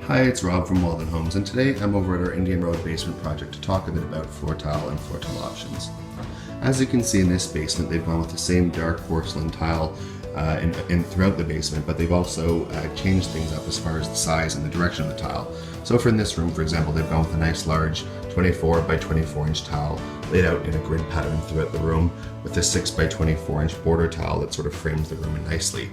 Hi, it's Rob from Walden Homes, and today I'm over at our Indian Road basement project to talk a bit about floor tile and floor tile options. As you can see in this basement, they've gone with the same dark porcelain tile throughout the basement, but they've also changed things up as far as the size and the direction of the tile. So for in this room, for example, they've gone with a nice large 24 by 24 inch tile laid out in a grid pattern throughout the room with a 6 by 24 inch border tile that sort of frames the room in nicely.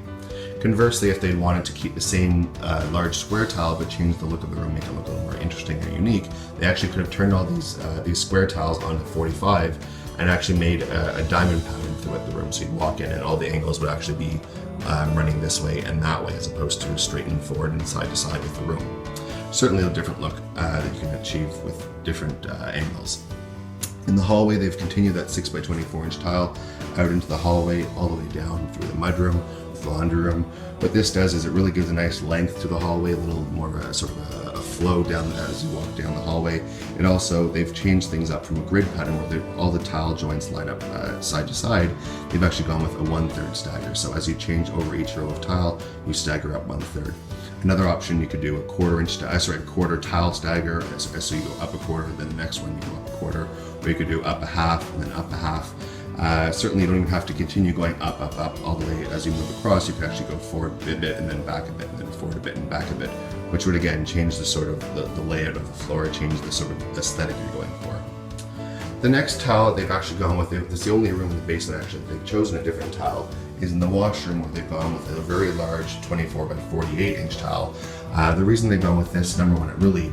Conversely, if they wanted to keep the same large square tile but change the look of the room, make it look a little more interesting and unique, they actually could have turned all these square tiles onto 45 and actually made a diamond pattern throughout the room. So you'd walk in and all the angles would actually be running this way and that way, as opposed to straightening forward and side to side with the room. Certainly a different look that you can achieve with different angles. In the hallway, they've continued that 6 by 24 inch tile out into the hallway, all the way down through the mudroom, the laundry room. What this does is it really gives a nice length to the hallway, a little more of a sort of a flow down as you walk down the hallway. And also, they've changed things up from a grid pattern where all the tile joints line up side to side. They've actually gone with a 1/3 stagger. So as you change over each row of tile, you stagger up 1/3. Another option, you could do a quarter tile stagger, so you go up a quarter, then the next one you go up a quarter, or you could do up a half and then up a half. Certainly you don't even have to continue going up all the way as you move across. You can actually go forward a bit and then back a bit and then forward a bit and back a bit, which would again change the sort of the layout of the floor, change the sort of aesthetic you're going for. The next tile they've actually gone with, it's the only room in the basement actually they've chosen a different tile, is in the washroom, where they've gone with a very large 24 by 48 inch tile. The reason they've gone with this, number one, it really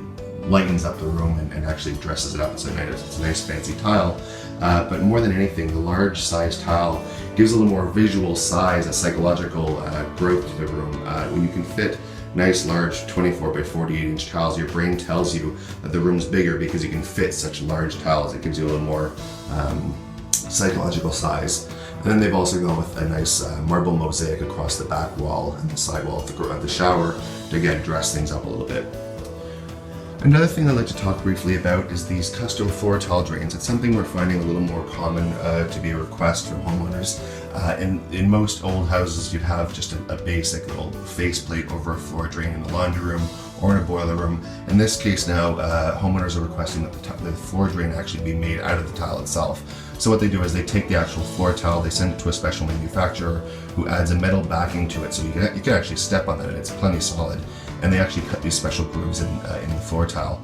lightens up the room and actually dresses it up. It's a nice fancy tile. But more than anything, the large size tile gives a little more visual size, a psychological growth to the room. When you can fit nice large 24 by 48 inch tiles, your brain tells you that the room's bigger because you can fit such large tiles. It gives you a little more psychological size. And then they've also gone with a nice marble mosaic across the back wall and the side wall of the shower to again dress things up a little bit. Another thing I'd like to talk briefly about is these custom floor tile drains. It's something we're finding a little more common to be a request from homeowners. In most old houses, you'd have just a basic old faceplate over a floor drain in the laundry room or in a boiler room. In this case now, homeowners are requesting that the floor drain actually be made out of the tile itself. So what they do is they take the actual floor tile, they send it to a special manufacturer who adds a metal backing to it, so you can actually step on that and it's plenty solid. And they actually cut these special grooves in the floor tile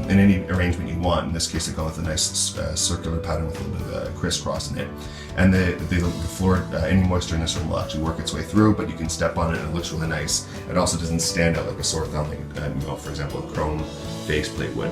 in any arrangement you want. In this case, they go with a nice circular pattern with a little bit of crisscross in it. And the floor, any moisture in this room will actually work its way through, but you can step on it and it looks really nice. It also doesn't stand out like a sore thumb, like for example, a chrome faceplate would.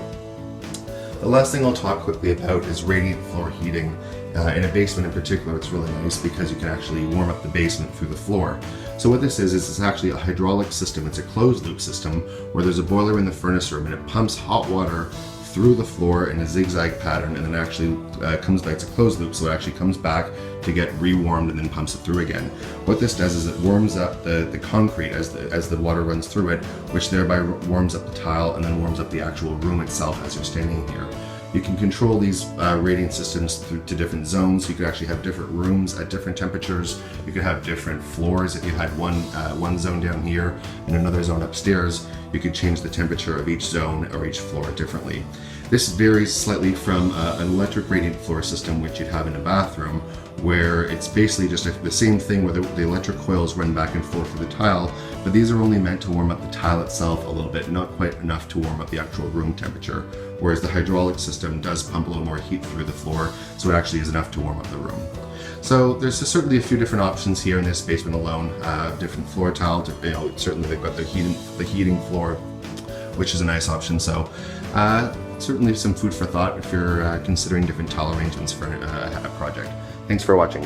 The last thing I'll talk quickly about is radiant floor heating. In a basement in particular, it's really nice because you can actually warm up the basement through the floor. So what this is it's actually a hydraulic system. It's a closed loop system where there's a boiler in the furnace room and it pumps hot water through the floor in a zigzag pattern, and then actually comes back. It's a closed loop, so it actually comes back to get rewarmed and then pumps it through again. What this does is it warms up the concrete as the water runs through it, which thereby warms up the tile and then warms up the actual room itself as you're standing here. You can control these radiant systems to different zones. You could actually have different rooms at different temperatures. You could have different floors. If you had one zone down here and another zone upstairs, you could change the temperature of each zone or each floor differently. This varies slightly from an electric radiant floor system, which you'd have in a bathroom, where it's basically just the same thing where the electric coils run back and forth through the tile, but these are only meant to warm up the tile itself a little bit, not quite enough to warm up the actual room temperature, whereas the hydraulic system does pump a little more heat through the floor, so it actually is enough to warm up the room. So there's certainly a few different options here in this basement alone. Different floor tile, certainly they've got the heating floor, which is a nice option. So certainly some food for thought if you're considering different tile arrangements for a project. Thanks for watching.